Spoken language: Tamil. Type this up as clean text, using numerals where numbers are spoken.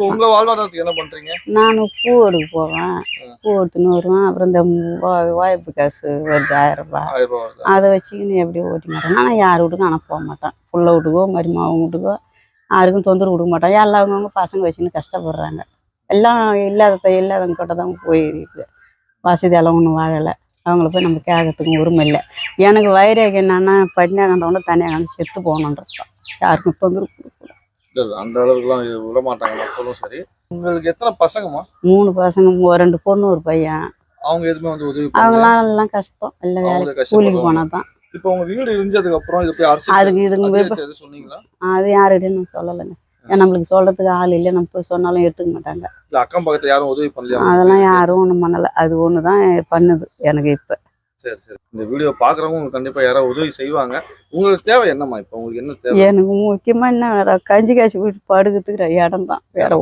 உங்க வாழ்வாதாரத்துக்கு என்ன பண்றீங்க? நான் பூ எடுக்க போவேன், பூ எடுத்துன்னு வருவேன். அப்புறம் இந்த வாய்ப்பு காசு வருது 1000 ரூபாய், 1000 ரூபா வருதா? அதை வச்சுக்கின்னு எப்படியோ ஓட்டிக்கிறேன். நான் யார் வீட்டுக்கும் அனுப்ப மாட்டேன், புள்ள வீட்டுக்கோ மருமகன் வீட்டுக்கோ யாருக்கும் தொந்தரவு கொடுக்க மாட்டேன். எல்லாம் அவங்கவுங்க பசங்க வச்சுன்னு கஷ்டப்படுறாங்க. எல்லாம் இல்லாதவங்க கிட்ட தான் போயிருக்குது. வசதியெல்லாம் ஒன்றும் வாழலை. அவங்கள போய் நம்ம கேட்கறதுக்கு உரிமை இல்லை. எனக்கு வைரேகை என்னன்னா பட்டினியாக கண்டவங்க தனியாக கண்டு செத்து போகணுன்றது தான். யாருக்கும் தொந்தரவு கொடுக்கூடாது. இல்ல அந்த அளவுக்குலாம் விட மாட்டாங்க மக்களும். சரி, உங்களுக்கு எத்தனை பசங்கம்மா? 3 பசங்க, 2 பொண்ணு, ஒரு பையன். அவங்க எதுவுமே வந்து உதவி அவங்களாம் எல்லாம் கஷ்டம், இல்லை வேலை கூலிக்கு போனால் தான். இப்போ உங்க வீடு இருந்ததுக்கு அப்புறம் இது போய் அதுக்கு இதுங்க சொன்னீங்களா? அது யாருக்கிட்டையும் நான் சொல்லலைங்க. நம்மளுக்கு சொல்றதுக்கு ஆள் இல்லை. நம்ம போய் சொன்னாலும் எடுத்துக்க மாட்டாங்க. இல்ல அக்கம் பக்கத்துல யாரும் உதவி பண்ணலையா? அதெல்லாம் யாரும் ஒன்றும் பண்ணலை. அது ஒன்று தான் பண்ணுது எனக்கு இப்போ. சரி சரி, இந்த வீடியோ பாக்குறவங்க உங்களுக்கு கண்டிப்பா யாராவது உதவி செய்வாங்க. உங்களுக்கு தேவை என்னம்மா? இப்போ உங்களுக்கு என்ன தேவை? எனக்கு முக்கியமாக என்ன கஞ்சி காய்ச்சி வீட்டு படுக்கிறதுக்கு இடம் தான், வேற